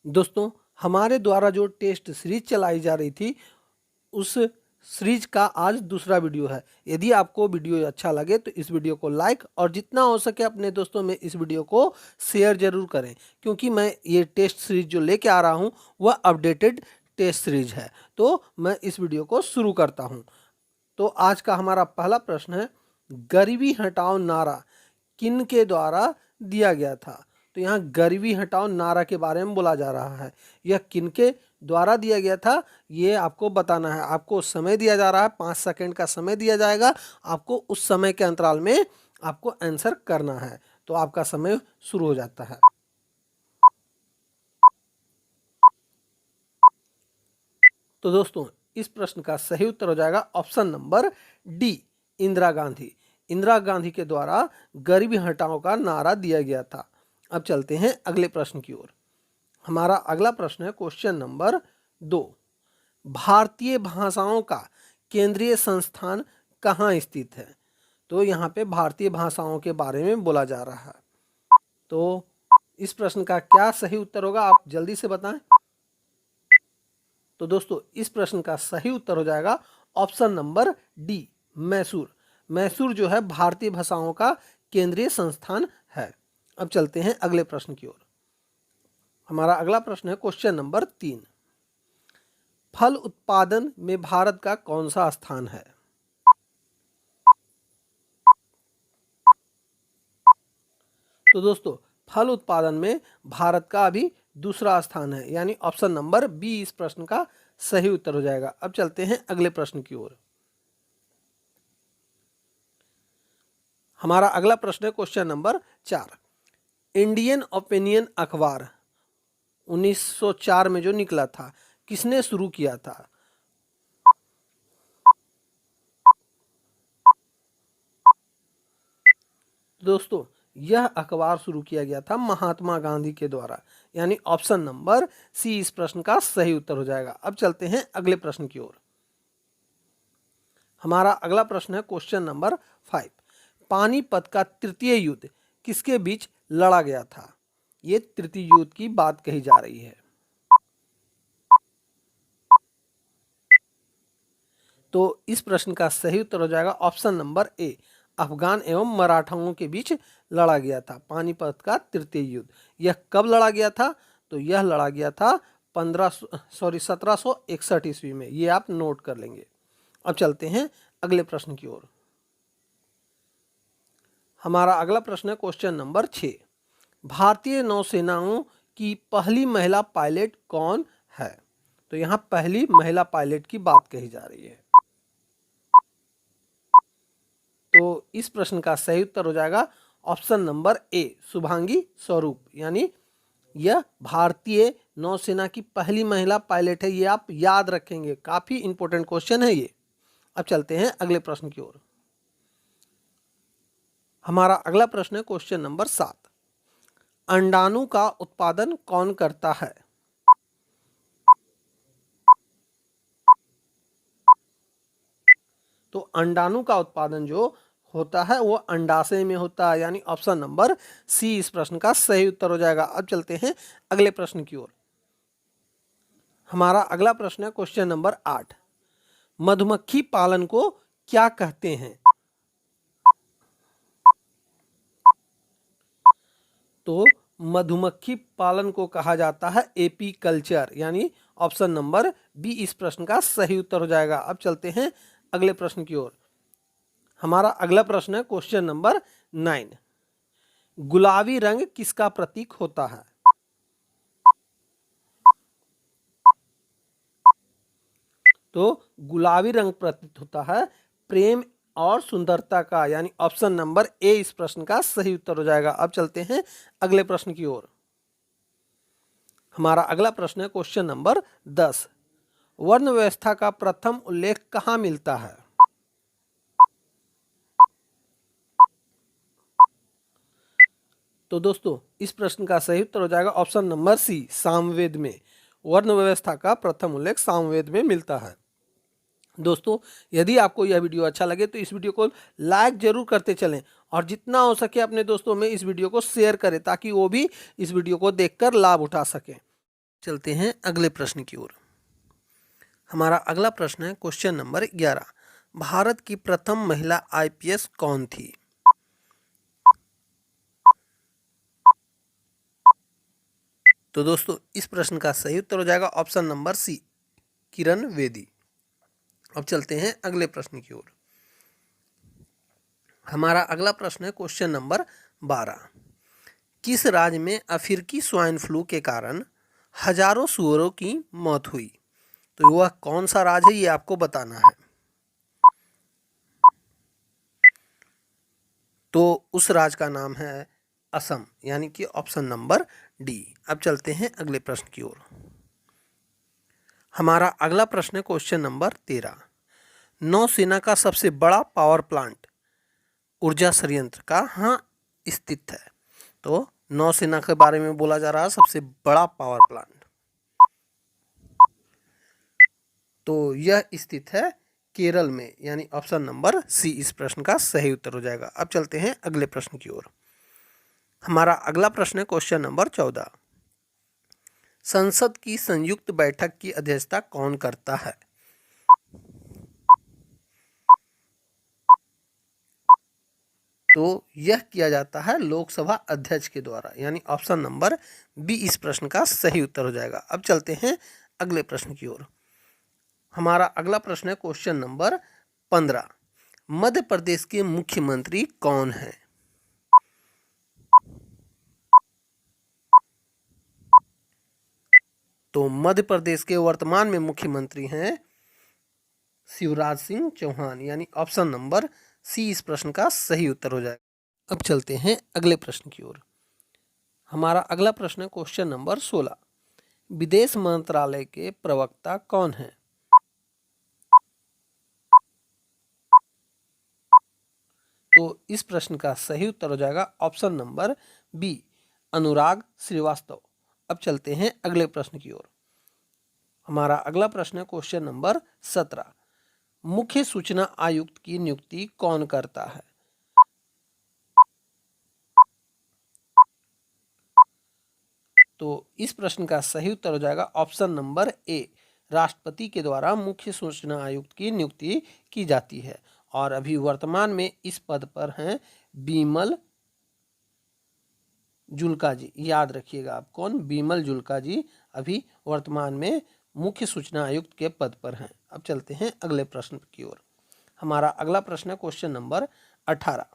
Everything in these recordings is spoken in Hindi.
दोस्तों, हमारे द्वारा जो टेस्ट सीरीज चलाई जा रही थी उस सीरीज का आज दूसरा वीडियो है। यदि आपको वीडियो अच्छा लगे तो इस वीडियो को लाइक और जितना हो सके अपने दोस्तों में इस वीडियो को शेयर जरूर करें, क्योंकि मैं ये टेस्ट सीरीज जो लेके आ रहा हूँ वह अपडेटेड टेस्ट सीरीज है। तो मैं इस वीडियो को शुरू करता हूँ। तो आज का हमारा पहला प्रश्न है, गरीबी हटाओ नारा किन के द्वारा दिया गया था। तो यहाँ गरीबी हटाओ नारा के बारे में बोला जा रहा है। यह किनके द्वारा दिया गया था ये आपको बताना है। आपको समय दिया जा रहा है, 5 सेकंड का समय दिया जाएगा। आपको उस समय के अंतराल में आपको आंसर करना है। तो आपका समय शुरू हो जाता है। तो दोस्तों, इस प्रश्न का सही उत्तर हो जाएगा option number D, Indira Gandhi. Indira Gandhi के द्वारा गरीबी हटाओ का नारा दिया गया था। अब चलते हैं अगले प्रश्न की ओर। हमारा अगला प्रश्न है क्वेश्चन नंबर 2। भारतीय भाषाओं का केंद्रीय संस्थान कहाँ स्थित है। तो यहाँ पे भारतीय भाषाओं के बारे में बोला जा रहा है। तो इस प्रश्न का क्या सही उत्तर होगा, आप जल्दी से बताएं। तो दोस्तों, इस प्रश्न का सही उत्तर हो जाएगा option number D, Mysore. Mysore जो है भारतीय भाषाओं का केंद्रीय संस्थान है। अब चलते हैं अगले प्रश्न की ओर। हमारा अगला प्रश्न है क्वेश्चन नंबर 3। फल उत्पादन में भारत का कौन सा स्थान है। तो दोस्तों, फल उत्पादन में भारत का अभी दूसरा स्थान है, यानी ऑप्शन नंबर बी इस प्रश्न का सही उत्तर हो जाएगा। अब चलते हैं अगले प्रश्न की ओर। हमारा अगला प्रश्न है क्वेश्चन नंबर 4। इंडियन ओपिनियन अखबार 1904 में जो निकला था, किसने शुरू किया था। दोस्तों, यह अखबार शुरू किया गया था महात्मा गांधी के द्वारा, यानी ऑप्शन नंबर सी इस प्रश्न का सही उत्तर हो जाएगा। अब चलते हैं अगले प्रश्न की ओर। हमारा अगला प्रश्न है क्वेश्चन नंबर 5। पानीपत का तृतीय युद्ध किसके बीच लड़ा गया था। ये तृतीय युद्ध की बात कही जा रही है। तो इस प्रश्न का सही उत्तर हो जाएगा ऑप्शन नंबर ए, अफगान एवं मराठाओं के बीच लड़ा गया था पानीपत का तृतीय युद्ध। यह कब लड़ा गया था। तो यह लड़ा गया था 1761 ईस्वी में। ये आप नोट कर लेंगे। अब चलते हैं अगले प्रश्न की ओर। हमारा अगला प्रश्न है क्वेश्चन नंबर 6। भारतीय नौसेनाओं की पहली महिला पायलट कौन है। तो यहाँ पहली महिला पायलट की बात कही जा रही है। तो इस प्रश्न का सही उत्तर हो जाएगा ऑप्शन नंबर ए, शुभांगी स्वरूप, यानी यह भारतीय नौसेना की पहली महिला पायलट है। ये आप याद रखेंगे, काफी इंपॉर्टेंट क्वेश्चन है ये। अब चलते हैं अगले प्रश्न की ओर। हमारा अगला प्रश्न है क्वेश्चन नंबर 7। अंडाणु का उत्पादन कौन करता है। तो अंडाणु का उत्पादन जो होता है वो अंडाशय में होता है, यानी ऑप्शन नंबर सी इस प्रश्न का सही उत्तर हो जाएगा। अब चलते हैं अगले प्रश्न की ओर। हमारा अगला प्रश्न है क्वेश्चन नंबर 8। मधुमक्खी पालन को क्या कहते हैं। तो मधुमक्खी पालन को कहा जाता है एपी कल्चर, यानी ऑप्शन नंबर बी इस प्रश्न का सही उत्तर हो जाएगा। अब चलते हैं अगले प्रश्न की ओर। हमारा अगला प्रश्न है क्वेश्चन नंबर 9। गुलाबी रंग किसका प्रतीक होता है। तो गुलाबी रंग प्रतीक होता है प्रेम और सुंदरता का, यानी ऑप्शन नंबर ए इस प्रश्न का सही उत्तर हो जाएगा। अब चलते हैं अगले प्रश्न की ओर। हमारा अगला प्रश्न है क्वेश्चन नंबर 10। वर्ण व्यवस्था का प्रथम उल्लेख कहाँ मिलता है। तो दोस्तों, इस प्रश्न का सही उत्तर हो जाएगा ऑप्शन नंबर सी, सामवेद में। वर्ण व्यवस्था का प्रथम उल्लेख सामवेद में मिलता है। दोस्तों, यदि आपको यह वीडियो अच्छा लगे तो इस वीडियो को लाइक जरूर करते चलें और जितना हो सके अपने दोस्तों में इस वीडियो को शेयर करें, ताकि वो भी इस वीडियो को देखकर लाभ उठा सकें। चलते हैं अगले प्रश्न की ओर। हमारा अगला प्रश्न है क्वेश्चन नंबर 11। भारत की प्रथम महिला आईपीएस कौन थी? तो दोस्तों इस प्रश्न का सही उत्तर हो जाएगा option number C, Kiran Bedi. अब चलते हैं अगले प्रश्न की ओर। हमारा अगला प्रश्न है क्वेश्चन नंबर 12। किस राज्य में अफ्रीकी स्वाइन फ्लू के कारण हजारों सूअरों की मौत हुई? तो वह कौन सा राज्य है ये आपको बताना है। तो उस राज्य का नाम है असम, यानी कि ऑप्शन नंबर डी। अब चलते हैं अगले प्रश्न की ओर। हमारा अगला प्रश्न है क्वेश्चन नंबर 13। नौसेना का सबसे बड़ा पावर प्लांट ऊर्जा संयंत्र कहाँ स्थित है? तो नौसेना के बारे में बोला जा रहा है सबसे बड़ा पावर प्लांट, तो यह स्थित है केरल में, यानी ऑप्शन नंबर सी इस प्रश्न का सही उत्तर हो जाएगा। अब चलते हैं अगले प्रश्न की ओर। हमारा अगला प्रश्न है क्वेश्चन नंबर 14। संसद की संयुक्त बैठक की अध्यक्षता कौन करता है? तो यह किया जाता है लोकसभा अध्यक्ष के द्वारा, यानी ऑप्शन नंबर बी इस प्रश्न का सही उत्तर हो जाएगा। अब चलते हैं अगले प्रश्न की ओर। हमारा अगला प्रश्न है क्वेश्चन नंबर 15। मध्य प्रदेश के मुख्यमंत्री कौन हैं? तो मध्य प्रदेश के वर्तमान में मुख्यमंत्री हैं शिवराज सिंह चौहान, यानी ऑप्शन नंबर सी इस प्रश्न का सही उत्तर हो जाएगा। अब चलते हैं अगले प्रश्न की ओर। हमारा अगला प्रश्न है क्वेश्चन नंबर 16। विदेश मंत्रालय के प्रवक्ता कौन हैं? तो इस प्रश्न का सही उत्तर हो जाएगा ऑप्शन नंबर बी, अनुराग श्रीवास्तव। अब चलते हैं अगले प्रश्न की ओर। हमारा अगला प्रश्न है क्वेश्चन नंबर 17। मुख्य सूचना आयुक्त की नियुक्ति कौन करता है? तो इस प्रश्न का सही उत्तर हो जाएगा ऑप्शन नंबर ए, राष्ट्रपति के द्वारा मुख्य सूचना आयुक्त की नियुक्ति की जाती है। और अभी वर्तमान में इस पद पर हैं बीमल जुल्का जी। याद रखिएगा आप कौन, बीमल जुल्का जी अभी वर्तमान में मुख्य सूचना आयुक्त के पद पर हैं। अब चलते हैं अगले प्रश्न की ओर। हमारा अगला प्रश्न है क्वेश्चन नंबर 18।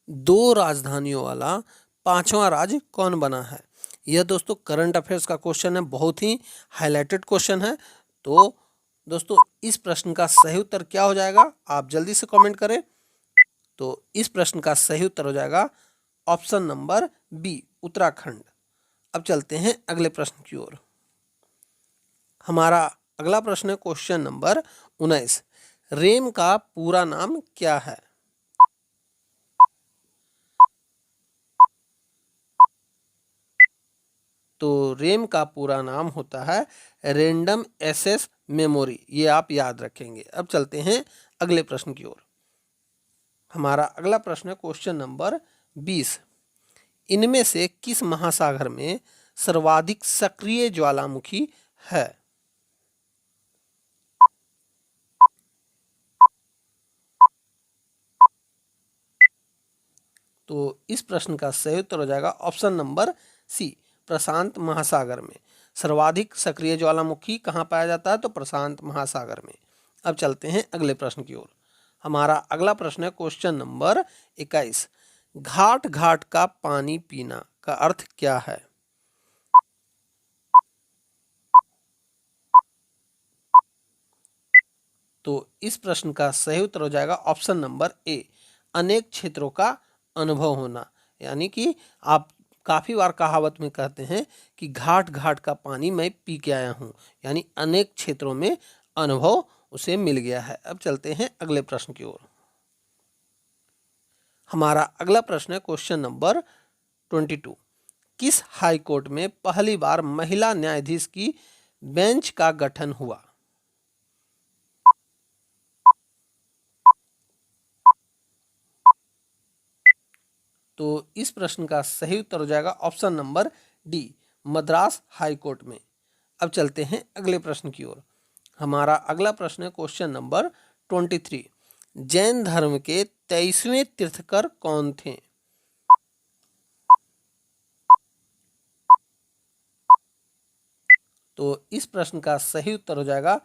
दो राजधानियों वाला पांचवा राज्य कौन बना है? यह दोस्तों करंट अफेयर्स का क्वेश्चन है, बहुत ही हाईलाइटेड क्वेश्चन है। तो दोस्तों इस प्रश्न का सही उत्तर क्या हो जाएगा, आप जल्दी से कमेंट करें। तो इस प्रश्न का सही उत्तर हो जाएगा ऑप्शन नंबर बी, उत्तराखंड। अब चलते हैं अगले प्रश्न की ओर। हमारा अगला प्रश्न है क्वेश्चन नंबर 19। रेम का पूरा नाम क्या है? तो रेम का पूरा नाम होता है रैंडम एक्सेस मेमोरी, ये आप याद रखेंगे। अब चलते हैं अगले प्रश्न की ओर। हमारा अगला प्रश्न है क्वेश्चन नंबर 20। इनमें से किस महासागर में सर्वाधिक सक्रिय ज्वालामुखी है? तो इस प्रश्न का सही उत्तर हो जाएगा ऑप्शन नंबर सी, प्रशांत महासागर में। सर्वाधिक सक्रिय ज्वालामुखी कहाँ पाया जाता है? तो प्रशांत महासागर में। अब चलते हैं अगले प्रश्न की ओर। हमारा अगला प्रश्न है क्वेश्चन नंबर 21। घाट घाट का पानी पीना का अर्थ क्या है? तो इस प्रश्न का सही उत्तर हो जाएगा ऑप्शन नंबर ए, अनेक क्षेत्रों का अनुभव होना। यानी कि आप काफ़ी बार कहावत में कहते हैं कि घाट घाट का पानी मैं पी के आया हूँ, यानी अनेक क्षेत्रों में अनुभव उसे मिल गया है। अब चलते हैं अगले प्रश्न की ओर। हमारा अगला प्रश्न है क्वेश्चन नंबर 22। किस हाई कोर्ट में पहली बार महिला न्यायाधीश की बेंच का गठन हुआ? तो इस प्रश्न का सही उत्तर हो जाएगा option number D, Madras high court में। अब चलते हैं अगले प्रश्न की ओर। हमारा अगला प्रश्न है क्वेश्चन नंबर 23। जैन धर्म के 23वें तीर्थकर कौन थे? तो इस प्रश्न का सही उत्तर हो जाएगा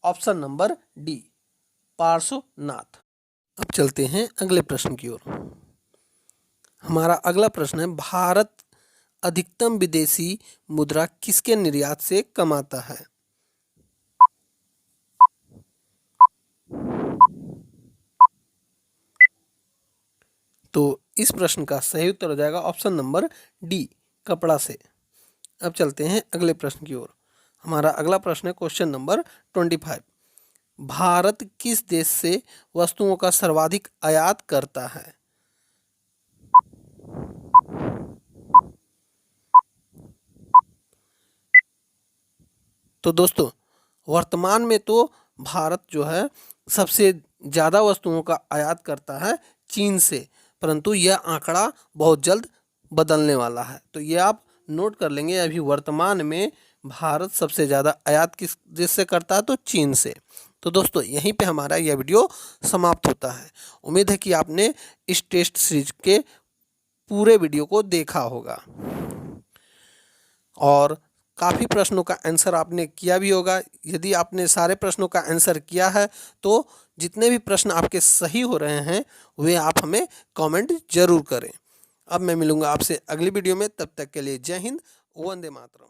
ऑप्शन नंबर डी, पार्श्वनाथ। अब चलते हैं अगले प्रश्न की ओर। हमारा अगला प्रश्न है भारत अधिकतम विदेशी मुद्रा किसके निर्यात से कमाता है? तो इस प्रश्न का सही उत्तर हो जाएगा ऑप्शन नंबर डी, कपड़ा से। अब चलते हैं अगले प्रश्न की ओर। हमारा अगला प्रश्न है क्वेश्चन नंबर 25। भारत किस देश से वस्तुओं का सर्वाधिक आयात करता है? तो दोस्तों, वर्तमान में तो भारत जो है सबसे ज़्यादा वस्तुओं का आयात करता है चीन से, परंतु यह आंकड़ा बहुत जल्द बदलने वाला है। तो ये आप नोट कर लेंगे, अभी वर्तमान में भारत सबसे ज़्यादा आयात किस देश से करता है? तो चीन से। तो दोस्तों, यहीं पे हमारा यह वीडियो समाप्त होता है। उम्मीद है कि आपने इस टेस्ट सीरीज के पूरे वीडियो को देखा होगा और काफ़ी प्रश्नों का आंसर आपने किया भी होगा। यदि आपने सारे प्रश्नों का आंसर किया है तो जितने भी प्रश्न आपके सही हो रहे हैं वे आप हमें कमेंट जरूर करें। अब मैं मिलूंगा आपसे अगली वीडियो में, तब तक के लिए जय हिंद, वंदे मातरम।